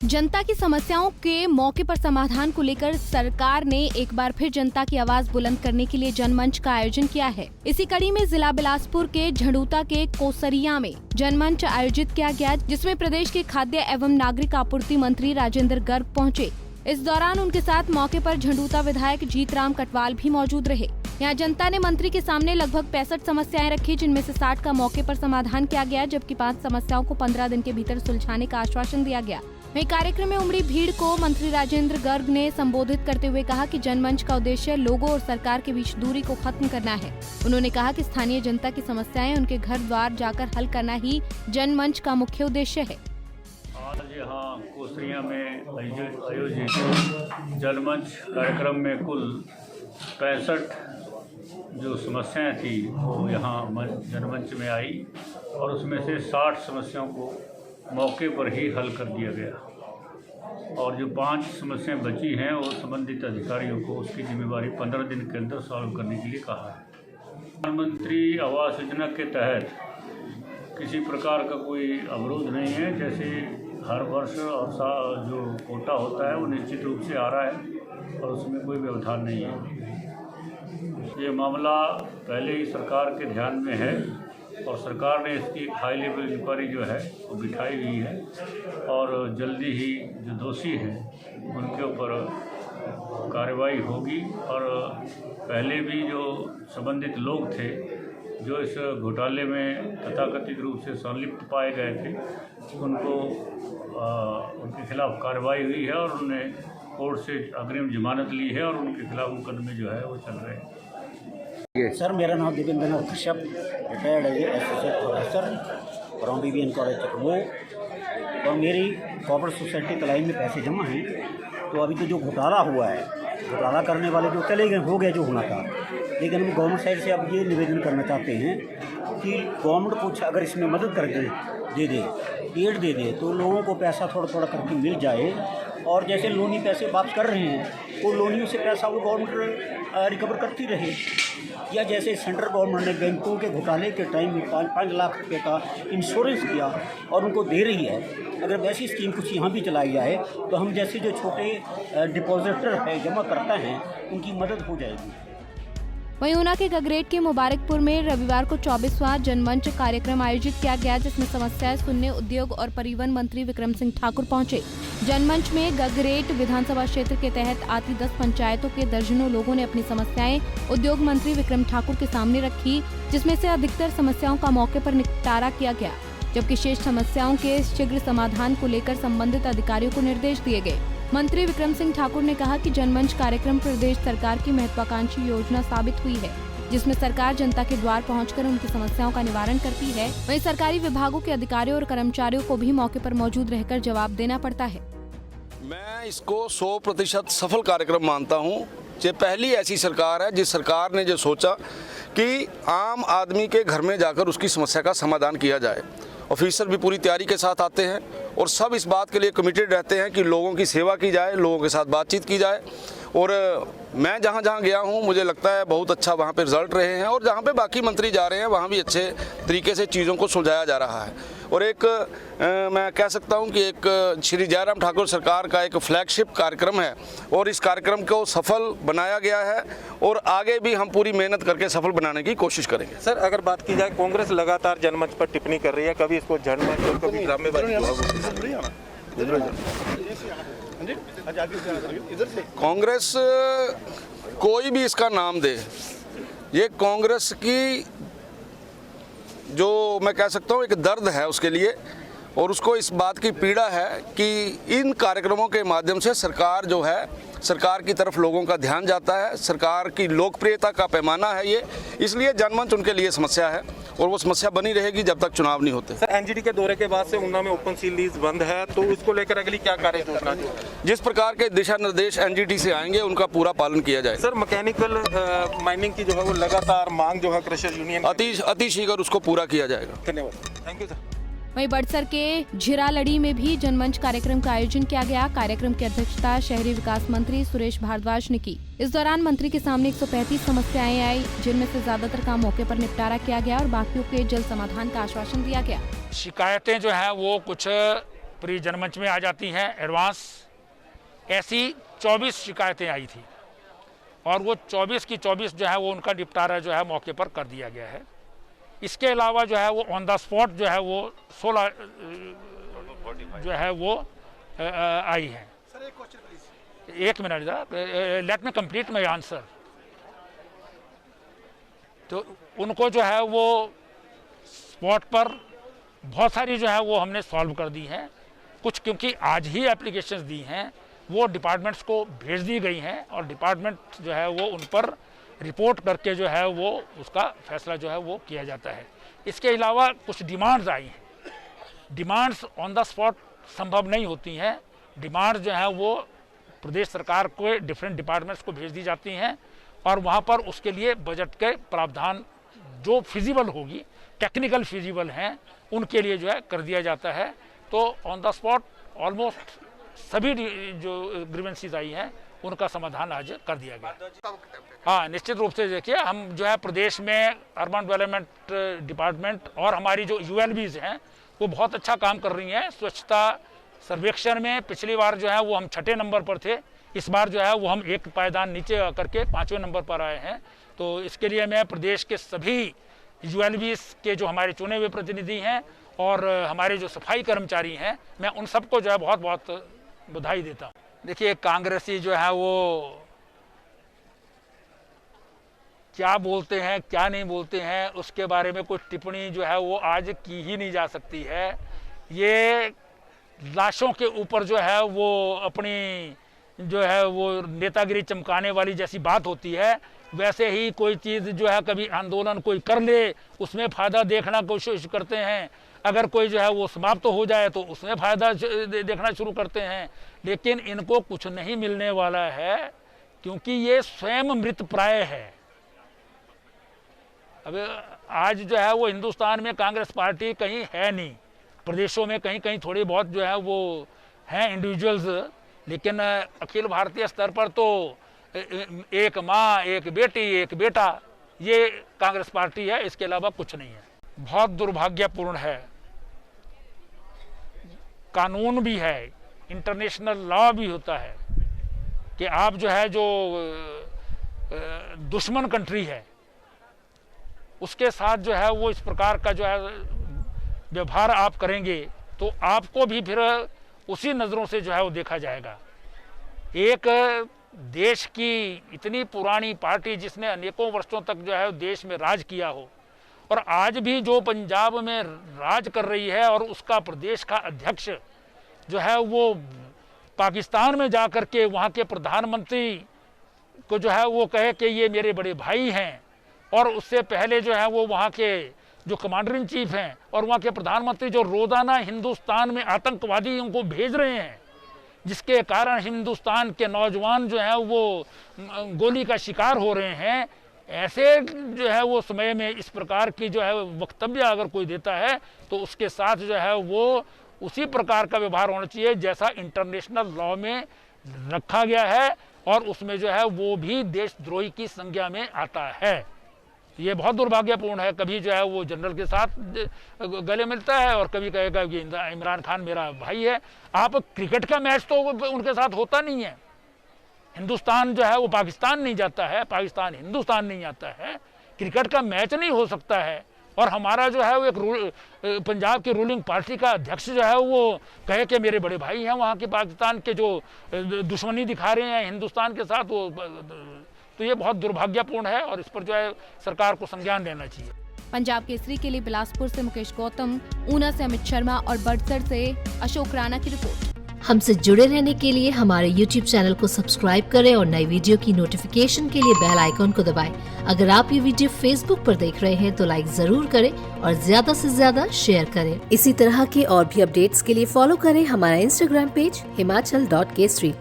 जनता की समस्याओं के मौके पर समाधान को लेकर सरकार ने एक बार फिर जनता की आवाज बुलंद करने के लिए जनमंच का आयोजन किया है। इसी कड़ी में जिला बिलासपुर के झंडूता के कोसरिया में जनमंच आयोजित किया गया, जिसमें प्रदेश के खाद्य एवं नागरिक आपूर्ति मंत्री राजेंद्र गर्ग पहुंचे। इस दौरान उनके साथ मौके पर झंडूता विधायक जीतराम कटवाल भी मौजूद रहे। यहाँ जनता ने मंत्री के सामने लगभग 65 समस्याएं रखी, जिनमें से 60 का मौके पर समाधान किया गया, जबकि 5 समस्याओं को 15 दिन के भीतर सुलझाने का आश्वासन दिया गया। वहीं कार्यक्रम में उमड़ी भीड़ को मंत्री राजेंद्र गर्ग ने संबोधित करते हुए कहा कि जनमंच का उद्देश्य लोगों और सरकार के बीच दूरी को खत्म करना है। उन्होंने कहा कि स्थानीय जनता की समस्याएं उनके घर द्वार जाकर हल करना ही जनमंच का मुख्य उद्देश्य है। आज यहाँ कोसरिया में आयोजित जनमंच कार्यक्रम में कुल 65 जो समस्याएं थी वो यहाँ जनमंच में आई और उसमें से 60 समस्याओं को मौके पर ही हल कर दिया गया और जो 5 समस्याएं बची हैं वो संबंधित अधिकारियों को उसकी जिम्मेवारी 15 दिन के अंदर सॉल्व करने के लिए कहा है। प्रधानमंत्री आवास योजना के तहत किसी प्रकार का कोई अवरोध नहीं है। जैसे हर वर्ष और जो कोटा होता है वो निश्चित रूप से आ रहा है और उसमें कोई व्यवधान नहीं है। ये मामला पहले ही सरकार के ध्यान में है और सरकार ने इसकी हाई लेवल इंक्वायरी जो है वो बिठाई हुई है और जल्दी ही जो दोषी हैं उनके ऊपर कार्रवाई होगी। और पहले भी जो संबंधित लोग थे जो इस घोटाले में तथाकथित रूप से संलिप्त पाए गए थे उनके खिलाफ कार्रवाई हुई है और उन्होंने कोर्ट से अग्रिम जमानत ली है और उनके खिलाफ मुकदमे जो है वो चल रहे हैं। सर, मेरा नाम Devendra Nath Kashyap, retired associate professor from BBN college Chakmo. और मेरी कॉर्पोरेट सोसाइटी तलाई में पैसे जमा हैं। तो अभी तो जो घोटाला हुआ है, घोटाला करने वाले जो चले गए हो गया जो होना था, लेकिन हम गवर्नमेंट साइड से अब ये निवेदन करना चाहते हैं कि गवर्नमेंट कुछ अगर इसमें मदद कर दे एड दे दे तो लोगों को पैसा थोड़ा थोड़ा करके मिल जाए। और जैसे लोनी पैसे वापस कर रहे हैं वो लोनियों से पैसा वो गवर्नमेंट रिकवर करती रहे। या जैसे सेंट्रल गवर्नमेंट ने बैंकों के घोटाले के टाइम में 5 लाख रुपए का इंश्योरेंस किया और उनको दे रही है, अगर वैसी स्कीम कुछ यहाँ भी चलाई जाए तो हम जैसे जो छोटे डिपॉजिटर है जमा करता हैं उनकी मदद हो जाएगी। वहीं ऊना के गगरेट के मुबारकपुर में रविवार को 24वां जनमंच कार्यक्रम आयोजित किया गया, जिसमें समस्याएं सुनने उद्योग और परिवहन मंत्री विक्रम सिंह ठाकुर पहुंचे। जनमंच में गगरेट विधानसभा क्षेत्र के तहत आती 10 पंचायतों के दर्जनों लोगों ने अपनी समस्याएं उद्योग मंत्री विक्रम ठाकुर के सामने रखी, जिसमें से अधिकतर समस्याओं का मौके पर निपटारा किया गया, जबकि शेष समस्याओं के शीघ्र समाधान को लेकर संबंधित अधिकारियों को निर्देश दिए गए। मंत्री विक्रम सिंह ठाकुर ने कहा कि जनमंच कार्यक्रम प्रदेश सरकार की महत्वाकांक्षी योजना साबित हुई है, जिसमें सरकार जनता के द्वार पहुंचकर उनकी समस्याओं का निवारण करती है। वहीं सरकारी विभागों के अधिकारियों और कर्मचारियों को भी मौके पर मौजूद रहकर जवाब देना पड़ता है। मैं इसको 100% सफल कार्यक्रम मानता हूं। ये पहली ऐसी सरकार है जिस सरकार ने जो सोचा कि आम आदमी के घर में जाकर उसकी समस्या का समाधान किया जाए। ऑफिसर भी पूरी तैयारी के साथ आते हैं और सब इस बात के लिए कमिटेड रहते हैं कि लोगों की सेवा की जाए, लोगों के साथ बातचीत की जाए। और मैं जहाँ जहाँ गया हूँ मुझे लगता है बहुत अच्छा वहाँ पे रिजल्ट रहे हैं और जहाँ पे बाकी मंत्री जा रहे हैं वहाँ भी अच्छे तरीके से चीज़ों को सुलझाया जा रहा है। और एक मैं कह सकता हूँ कि एक श्री जयराम ठाकुर सरकार का एक फ्लैगशिप कार्यक्रम है और इस कार्यक्रम को सफल बनाया गया है और आगे भी हम पूरी मेहनत करके सफल बनाने की कोशिश करेंगे। सर, अगर बात की जाए, कांग्रेस लगातार जनमंच पर टिप्पणी कर रही है, कभी इसको जनमंच और कभी ड्रामेबाजी। कांग्रेस कोई भी इसका नाम दे, ये कांग्रेस की जो मैं कह सकता हूँ एक दर्द है उसके लिए और उसको इस बात की पीड़ा है कि इन कार्यक्रमों के माध्यम से सरकार जो है, सरकार की तरफ लोगों का ध्यान जाता है, सरकार की लोकप्रियता का पैमाना है ये, इसलिए जनमंच उनके लिए समस्या है और वो समस्या बनी रहेगी जब तक चुनाव नहीं होते। सर, NGT के दौरे के बाद से ऊना में ओपन सील लीज बंद है, तो इसको लेकर अगली क्या कार्य योजना जो जिस प्रकार के दिशा निर्देश NGT से आएंगे उनका पूरा पालन किया जाए। सर, मैकेनिकल माइनिंग की जो है वो लगातार मांग जो है क्रशर यूनियन अति शीघ्र उसको पूरा किया जाएगा। धन्यवाद। Thank you sir. वहीं बड़सर के झिरालड़ी में भी जनमंच कार्यक्रम का आयोजन किया गया। कार्यक्रम की अध्यक्षता शहरी विकास मंत्री सुरेश भारद्वाज ने की। इस दौरान मंत्री के सामने 135 समस्याएं आई, जिनमें से ज्यादातर का मौके पर निपटारा किया गया और बाकियों के जल्द समाधान का आश्वासन दिया गया। शिकायतें जो है वो कुछ प्री जनमंच में आ जाती हैं एडवांस। ऐसी 24 शिकायतें आई थी और वो 24 की 24 जो है वो उनका निपटारा जो है मौके पर कर दिया गया है। इसके अलावा जो है वो ऑन द स्पॉट जो है वो 16 जो है वो आई हैं। एक मिनट जरा, let me complete my answer. तो उनको जो है वो स्पॉट पर बहुत सारी जो है वो हमने सॉल्व कर दी हैं। कुछ क्योंकि आज ही एप्लीकेशंस दी हैं वो डिपार्टमेंट्स को भेज दी गई हैं और डिपार्टमेंट जो है वो उन पर रिपोर्ट करके जो है वो उसका फैसला जो है वो किया जाता है। इसके अलावा कुछ डिमांड्स आई हैं। डिमांड्स ऑन द स्पॉट संभव नहीं होती हैं। डिमांड्स जो है वो प्रदेश सरकार को डिफरेंट डिपार्टमेंट्स को भेज दी जाती हैं और वहाँ पर उसके लिए बजट के प्रावधान जो फिजिबल होगी, टेक्निकल फिजिबल हैं, उनके लिए जो है कर दिया जाता है। तो ऑन द स्पॉट ऑलमोस्ट सभी जो ग्रीवेंसीज आई हैं उनका समाधान आज कर दिया गया। हाँ, निश्चित रूप से देखिए, हम जो है प्रदेश में अर्बन डेवलपमेंट डिपार्टमेंट और हमारी जो ULBs हैं वो बहुत अच्छा काम कर रही हैं। स्वच्छता सर्वेक्षण में पिछली बार जो है वो हम 6ठे नंबर पर थे, इस बार जो है वो हम एक पायदान नीचे करके 5वें नंबर पर आए हैं। तो इसके लिए मैं प्रदेश के सभी ULBs के जो हमारे चुने हुए प्रतिनिधि हैं और हमारे जो सफाई कर्मचारी हैं, मैं उन सबको जो है बहुत बहुत बधाई देता हूँ। देखिए, कांग्रेसी जो है वो क्या बोलते हैं क्या नहीं बोलते हैं उसके बारे में कुछ टिप्पणी जो है वो आज की ही नहीं जा सकती है। ये लाशों के ऊपर जो है वो अपनी जो है वो नेतागिरी चमकाने वाली जैसी बात होती है, वैसे ही कोई चीज़ जो है कभी आंदोलन कोई कर ले उसमें फ़ायदा देखना कोशिश करते हैं। अगर कोई जो है वो समाप्त तो हो जाए तो उसमें फ़ायदा देखना शुरू करते हैं। लेकिन इनको कुछ नहीं मिलने वाला है क्योंकि ये स्वयं मृत प्राय है। अब आज जो है वो हिंदुस्तान में कांग्रेस पार्टी कहीं है नहीं, प्रदेशों में कहीं कहीं थोड़ी बहुत जो है वो हैं इंडिविजुअल्स, लेकिन अखिल भारतीय स्तर पर तो एक माँ, एक बेटी, एक बेटा, ये कांग्रेस पार्टी है, इसके अलावा कुछ नहीं है। बहुत दुर्भाग्यपूर्ण है। कानून भी है, इंटरनेशनल लॉ भी होता है कि आप जो है जो दुश्मन कंट्री है उसके साथ जो है वो इस प्रकार का जो है व्यवहार आप करेंगे तो आपको भी फिर उसी नज़रों से जो है वो देखा जाएगा। एक देश की इतनी पुरानी पार्टी जिसने अनेकों वर्षों तक जो है देश में राज किया हो और आज भी जो पंजाब में राज कर रही है और उसका प्रदेश का अध्यक्ष जो है वो पाकिस्तान में जा कर के वहाँ के प्रधानमंत्री को जो है वो कहे कि ये मेरे बड़े भाई हैं, और उससे पहले जो है वो वहाँ के जो कमांडर इन चीफ हैं और वहाँ के प्रधानमंत्री जो रोज़ाना हिंदुस्तान में आतंकवादियों को भेज रहे हैं, जिसके कारण हिंदुस्तान के नौजवान जो है वो गोली का शिकार हो रहे हैं, ऐसे जो है वो समय में इस प्रकार की जो है वक्तव्य अगर कोई देता है तो उसके साथ जो है वो उसी प्रकार का व्यवहार होना चाहिए जैसा इंटरनेशनल लॉ में रखा गया है, और उसमें जो है वो भी देशद्रोही की संज्ञा में आता है। ये बहुत दुर्भाग्यपूर्ण है। कभी जो है वो जनरल के साथ गले मिलता है और कभी कहेगा कि इमरान खान मेरा भाई है। आप क्रिकेट का मैच तो उनके साथ होता नहीं है। हिंदुस्तान जो है वो पाकिस्तान नहीं जाता है, पाकिस्तान हिंदुस्तान नहीं आता है, क्रिकेट का मैच नहीं हो सकता है। और हमारा जो है वो एक पंजाब की रूलिंग पार्टी का अध्यक्ष जो है वो कहे कि मेरे बड़े भाई हैं वहाँ के पाकिस्तान के जो दुश्मनी दिखा रहे हैं हिंदुस्तान के साथ, वो तो ये बहुत दुर्भाग्यपूर्ण है और इस पर जो है सरकार को संज्ञान लेना चाहिए। पंजाब केसरी के लिए बिलासपुर से मुकेश गौतम, ऊना से अमित शर्मा और बड़सर से अशोक राणा की रिपोर्ट। हमसे जुड़े रहने के लिए हमारे YouTube चैनल को सब्सक्राइब करें और नई वीडियो की नोटिफिकेशन के लिए बेल आइकॉन को दबाएं। अगर आप ये वीडियो Facebook पर देख रहे हैं तो लाइक जरूर करें और ज्यादा से ज्यादा शेयर करें। इसी तरह के और भी अपडेट्स के लिए फॉलो करें हमारा Instagram पेज himachal.kesri।